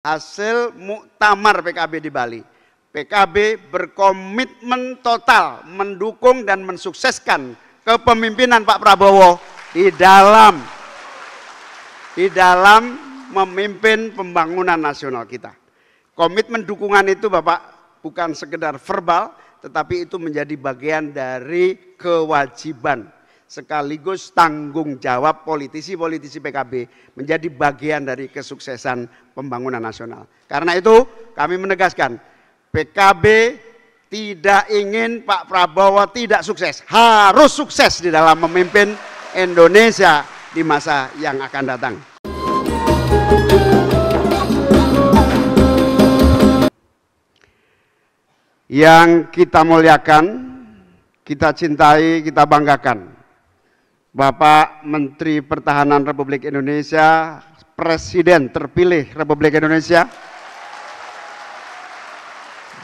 hasil muktamar PKB di Bali. PKB berkomitmen total mendukung dan mensukseskan kepemimpinan Pak Prabowo di dalam memimpin pembangunan nasional kita. Komitmen dukungan itu Bapak bukan sekedar verbal, tetapi itu menjadi bagian dari kewajiban sekaligus tanggung jawab politisi-politisi PKB menjadi bagian dari kesuksesan pembangunan nasional. Karena itu kami menegaskan, PKB tidak ingin Pak Prabowo tidak sukses, harus sukses di dalam memimpin Indonesia di masa yang akan datang. Yang kita muliakan, kita cintai, kita banggakan, Bapak Menteri Pertahanan Republik Indonesia, Presiden terpilih Republik Indonesia,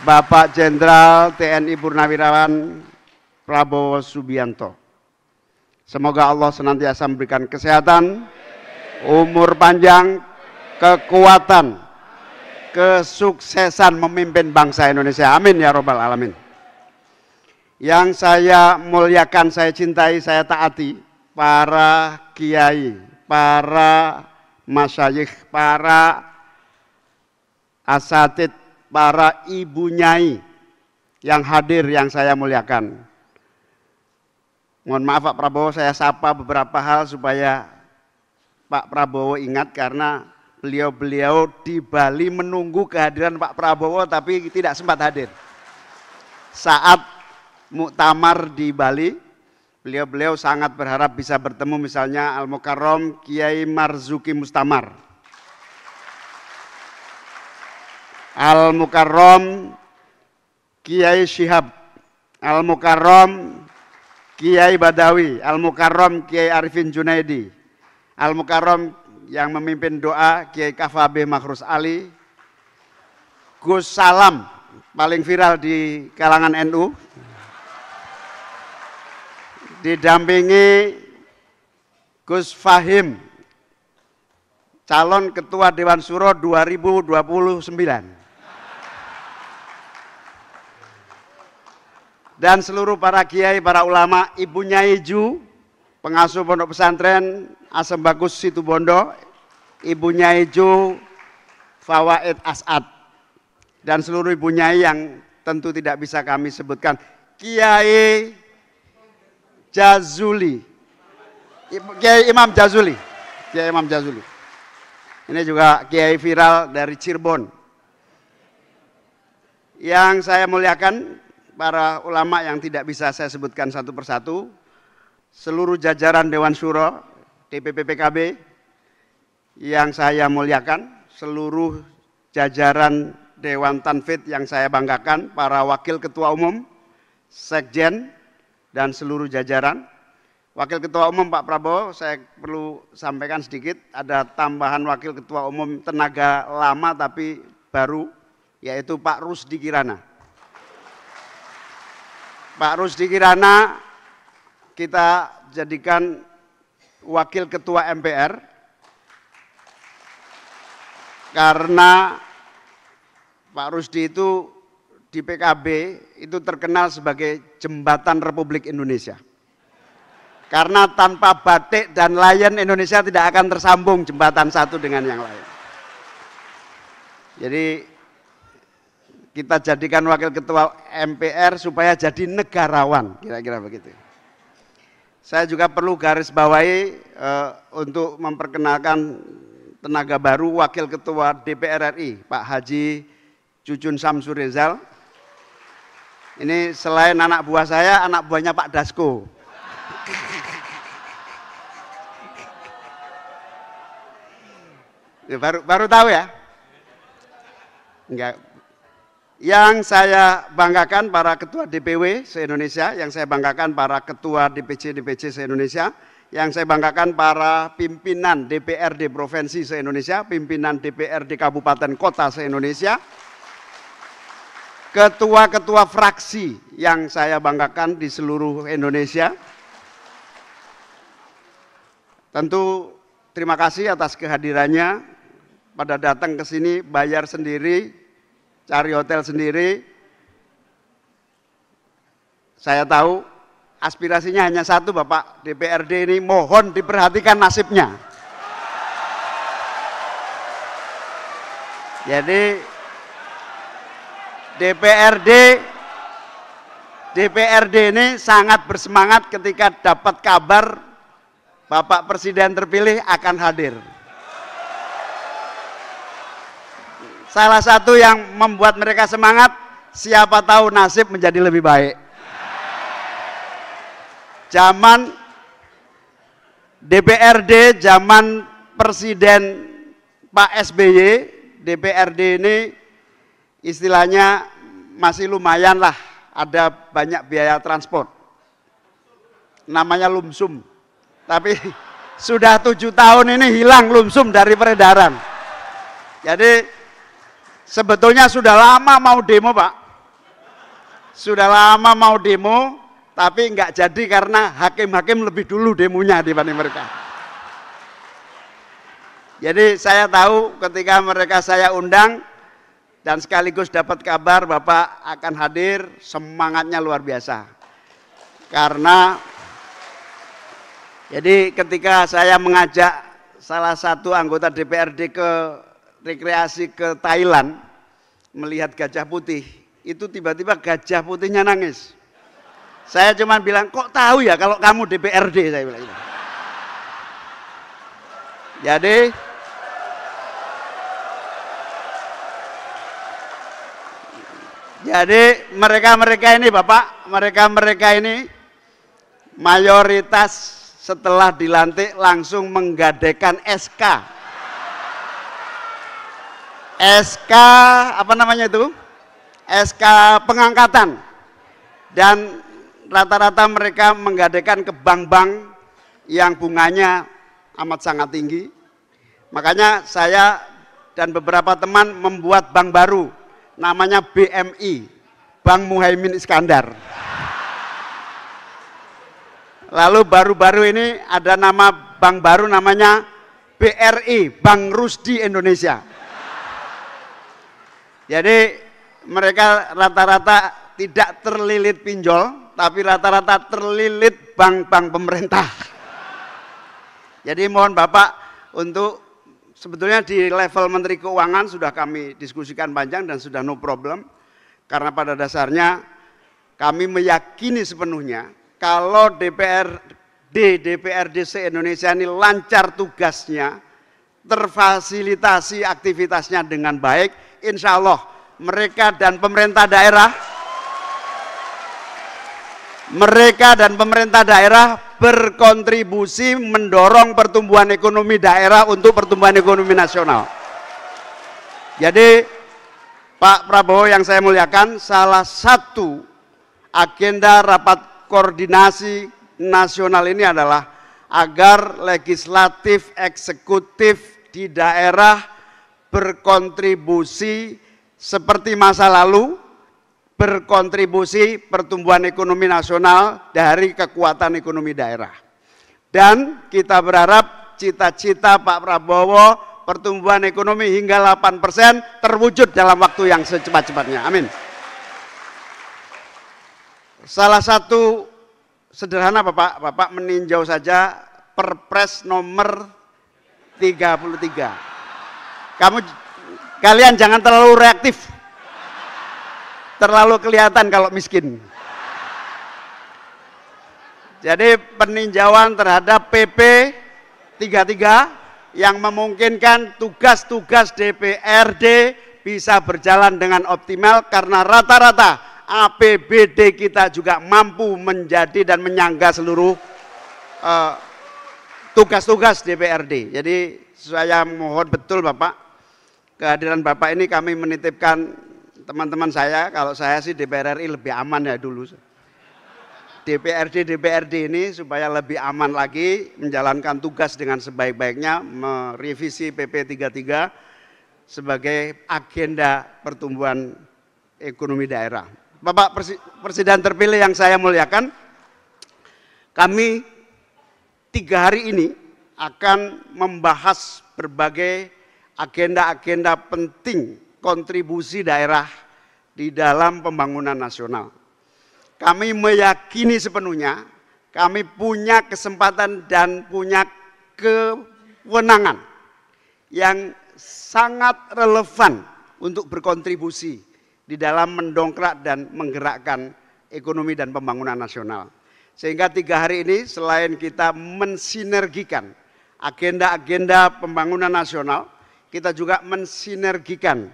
Bapak Jenderal TNI Purnawirawan Prabowo Subianto. Semoga Allah senantiasa memberikan kesehatan, umur panjang, kekuatan, kesuksesan memimpin bangsa Indonesia. Amin ya Rabbal Alamin. Yang saya muliakan, saya cintai, saya taati para kiai, para masyayikh, para asatid, para ibu nyai yang hadir yang saya muliakan. Mohon maaf Pak Prabowo, saya sapa beberapa hal supaya Pak Prabowo ingat, karena beliau-beliau di Bali menunggu kehadiran Pak Prabowo tapi tidak sempat hadir. Saat muktamar di Bali, beliau-beliau sangat berharap bisa bertemu misalnya Al-Mukarram Kiai Marzuki Mustamar, Al-Mukarram Kiai Syihab, Al-Mukarram Kiai Badawi, Al-Mukarram Kiai Arifin Junaidi, Al-Mukarram yang memimpin doa Kiai Kafabe Makhrus Ali, Gus Salam paling viral di kalangan NU, didampingi Gus Fahim, calon Ketua Dewan Syuro 2029. Dan seluruh para kiai, para ulama, Ibu Nyai Ju, pengasuh pondok pesantren Asem Bagus Situbondo, Ibu Nyai Ju Fawaid As'ad, dan seluruh Ibu Nyai yang tentu tidak bisa kami sebutkan, Kiai Jazuli, Kiai Imam Jazuli, Kiai Imam Jazuli. Ini juga kiai viral dari Cirebon. Yang saya muliakan, para ulama yang tidak bisa saya sebutkan satu persatu, seluruh jajaran Dewan Syuro, DPP PKB yang saya muliakan, seluruh jajaran Dewan Tanfid yang saya banggakan, para wakil ketua umum, sekjen, dan seluruh jajaran. Wakil ketua umum Pak Prabowo, saya perlu sampaikan sedikit, ada tambahan wakil ketua umum tenaga lama tapi baru, yaitu Pak Rusdi Kirana. Pak Rusdi Kirana kita jadikan wakil ketua MPR karena Pak Rusdi itu di PKB itu terkenal sebagai jembatan Republik Indonesia. Karena tanpa batik dan layan Indonesia tidak akan tersambung jembatan satu dengan yang lain. Jadi kita jadikan wakil ketua MPR supaya jadi negarawan, kira-kira begitu. Saya juga perlu garis bawahi untuk memperkenalkan tenaga baru wakil ketua DPR RI, Pak Haji Cucun Samsur Rizal. Ini selain anak buah saya, anak buahnya Pak Dasko. Ya, baru tahu ya? Enggak. Yang saya banggakan para ketua DPW se-Indonesia, yang saya banggakan para ketua DPC se-Indonesia, yang saya banggakan para pimpinan DPRD Provinsi se-Indonesia, pimpinan DPRD Kabupaten Kota se-Indonesia, ketua-ketua fraksi yang saya banggakan di seluruh Indonesia. Tentu terima kasih atas kehadirannya pada datang ke sini bayar sendiri, cari hotel sendiri. Saya tahu aspirasinya hanya satu, Bapak DPRD ini mohon diperhatikan nasibnya. Jadi DPRD ini sangat bersemangat ketika dapat kabar Bapak Presiden terpilih akan hadir. Salah satu yang membuat mereka semangat, siapa tahu nasib menjadi lebih baik. Zaman DPRD, zaman Presiden Pak SBY, DPRD ini istilahnya masih lumayan lah, ada banyak biaya transport. Namanya lumsum. Tapi sudah 7 tahun ini hilang lumsum dari peredaran. Jadi sebetulnya sudah lama mau demo, Pak. Sudah lama mau demo, tapi nggak jadi karena hakim-hakim lebih dulu demonya dibanding mereka. Jadi saya tahu ketika mereka saya undang dan sekaligus dapat kabar Bapak akan hadir, semangatnya luar biasa. Karena jadi ketika saya mengajak salah satu anggota DPRD ke rekreasi ke Thailand melihat gajah putih, itu tiba-tiba gajah putihnya nangis. Saya cuma bilang, kok tahu ya kalau kamu DPRD, saya bilang gitu. Jadi mereka-mereka ini Bapak, mereka-mereka ini mayoritas setelah dilantik langsung menggadaikan SK. SK apa namanya itu? SK pengangkatan. Dan rata-rata mereka menggadaikan ke bank-bank yang bunganya amat sangat tinggi. Makanya saya dan beberapa teman membuat bank baru, namanya BMI, Bank Muhaimin Iskandar. Lalu baru-baru ini ada nama bank baru namanya BRI, Bank Rusdi Indonesia. Jadi mereka rata-rata tidak terlilit pinjol, tapi rata-rata terlilit bank-bank pemerintah. Jadi mohon Bapak untuk sebetulnya di level Menteri Keuangan sudah kami diskusikan panjang dan sudah no problem. Karena pada dasarnya kami meyakini sepenuhnya kalau DPRD se-Indonesia ini lancar tugasnya, terfasilitasi aktivitasnya dengan baik, insya Allah mereka dan pemerintah daerah berkontribusi mendorong pertumbuhan ekonomi daerah untuk pertumbuhan ekonomi nasional. Jadi Pak Prabowo yang saya muliakan, salah satu agenda rapat koordinasi nasional ini adalah agar legislatif eksekutif di daerah berkontribusi seperti masa lalu, berkontribusi pertumbuhan ekonomi nasional dari kekuatan ekonomi daerah. Dan kita berharap cita-cita Pak Prabowo pertumbuhan ekonomi hingga 8% terwujud dalam waktu yang secepat-cepatnya. Amin. Salah satu sederhana Bapak meninjau saja Perpres nomor 33. Kalian jangan terlalu reaktif. Terlalu kelihatan kalau miskin. Jadi peninjauan terhadap PP 33 yang memungkinkan tugas-tugas DPRD bisa berjalan dengan optimal karena rata-rata APBD kita juga mampu menjadi dan menyangga seluruh tugas-tugas DPRD. Jadi saya mohon betul Bapak, kehadiran Bapak ini kami menitipkan teman-teman saya, kalau saya sih DPR RI lebih aman ya dulu. DPRD ini supaya lebih aman lagi menjalankan tugas dengan sebaik-baiknya, merevisi PP 33 sebagai agenda pertumbuhan ekonomi daerah. Bapak Presiden terpilih yang saya muliakan, kami 3 hari ini akan membahas berbagai agenda-agenda penting kontribusi daerah di dalam pembangunan nasional. Kami meyakini sepenuhnya kami punya kesempatan dan punya kewenangan yang sangat relevan untuk berkontribusi di dalam mendongkrak dan menggerakkan ekonomi dan pembangunan nasional. Sehingga 3 hari ini selain kita mensinergikan agenda-agenda pembangunan nasional, kita juga mensinergikan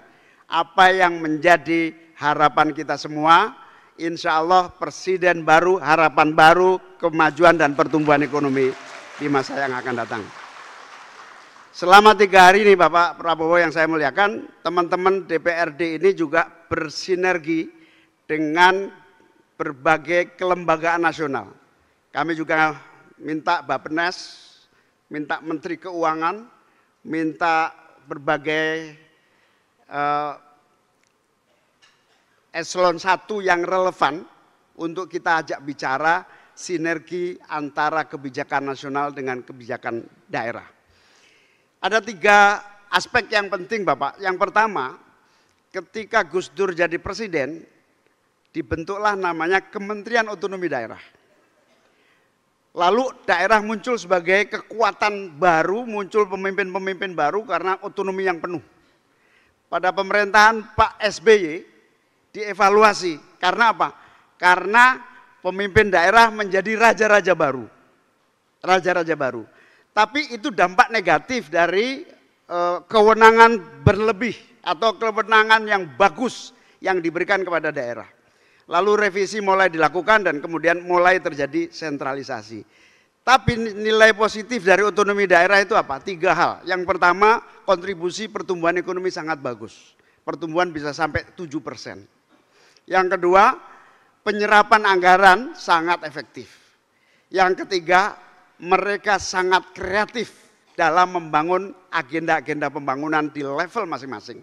apa yang menjadi harapan kita semua. Insya Allah presiden baru, harapan baru, kemajuan dan pertumbuhan ekonomi di masa yang akan datang. Selama 3 hari ini Bapak Prabowo yang saya muliakan, teman-teman DPRD ini juga bersinergi dengan berbagai kelembagaan nasional. Kami juga minta Bappenas, minta Menteri Keuangan, minta berbagai eselon 1 yang relevan untuk kita ajak bicara sinergi antara kebijakan nasional dengan kebijakan daerah. Ada 3 aspek yang penting Bapak. Yang pertama, ketika Gus Dur jadi presiden, dibentuklah namanya Kementerian Otonomi Daerah. Lalu daerah muncul sebagai kekuatan baru, muncul pemimpin-pemimpin baru karena otonomi yang penuh. Pada pemerintahan Pak SBY dievaluasi. Karena apa? Karena pemimpin daerah menjadi raja-raja baru. Raja-raja baru. Tapi itu dampak negatif dari kewenangan berlebih atau kewenangan yang bagus yang diberikan kepada daerah. Lalu revisi mulai dilakukan dan kemudian mulai terjadi sentralisasi. Tapi nilai positif dari otonomi daerah itu apa? 3 hal. Yang pertama, kontribusi pertumbuhan ekonomi sangat bagus. Pertumbuhan bisa sampai 7%. Yang kedua, penyerapan anggaran sangat efektif. Yang ketiga, mereka sangat kreatif dalam membangun agenda-agenda pembangunan di level masing-masing.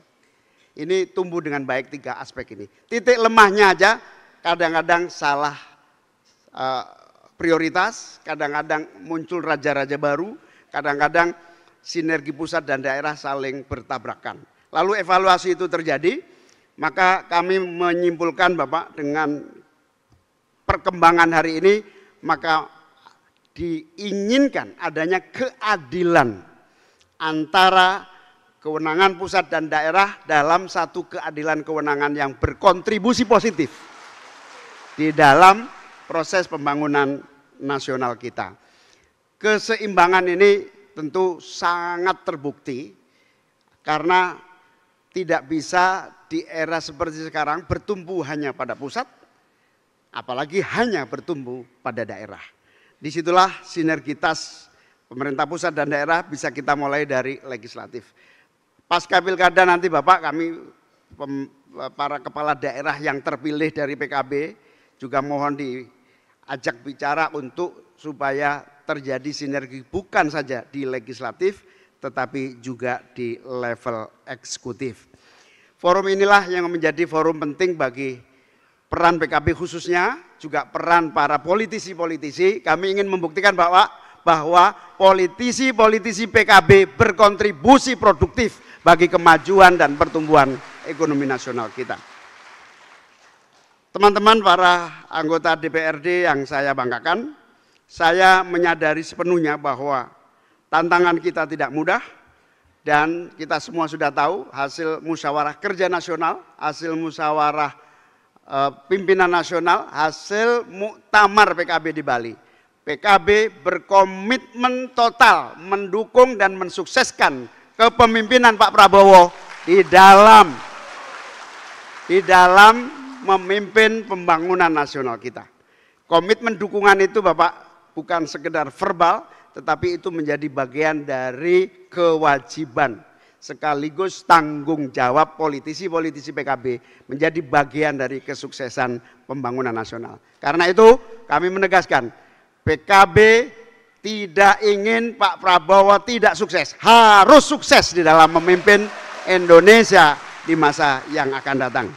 Ini tumbuh dengan baik 3 aspek ini. Titik lemahnya aja kadang-kadang salah prioritas, kadang-kadang muncul raja-raja baru, kadang-kadang sinergi pusat dan daerah saling bertabrakan. Lalu evaluasi itu terjadi, maka kami menyimpulkan Bapak dengan perkembangan hari ini, maka diinginkan adanya keadilan antara kewenangan pusat dan daerah dalam satu keadilan kewenangan yang berkontribusi positif di dalam proses pembangunan nasional kita. Keseimbangan ini tentu sangat terbukti karena tidak bisa di era seperti sekarang bertumbuh hanya pada pusat, apalagi hanya bertumbuh pada daerah. Disitulah sinergitas pemerintah pusat dan daerah bisa kita mulai dari legislatif. Pasca pilkada nanti Bapak, kami para kepala daerah yang terpilih dari PKB juga mohon diajak bicara untuk supaya terjadi sinergi bukan saja di legislatif tetapi juga di level eksekutif. Forum inilah yang menjadi forum penting bagi peran PKB khususnya, juga peran para politisi-politisi. Kami ingin membuktikan bahwa politisi-politisi PKB berkontribusi produktif bagi kemajuan dan pertumbuhan ekonomi nasional kita. Teman-teman para anggota DPRD yang saya banggakan, saya menyadari sepenuhnya bahwa tantangan kita tidak mudah dan kita semua sudah tahu hasil musyawarah kerja nasional, hasil musyawarah pimpinan nasional, hasil muktamar PKB di Bali. PKB berkomitmen total mendukung dan mensukseskan kepemimpinan Pak Prabowo di dalam memimpin pembangunan nasional kita. Komitmen dukungan itu Bapak bukan sekedar verbal, tetapi itu menjadi bagian dari kewajiban sekaligus tanggung jawab politisi-politisi PKB menjadi bagian dari kesuksesan pembangunan nasional. Karena itu kami menegaskan PKB tidak ingin Pak Prabowo tidak sukses, harus sukses di dalam memimpin Indonesia di masa yang akan datang.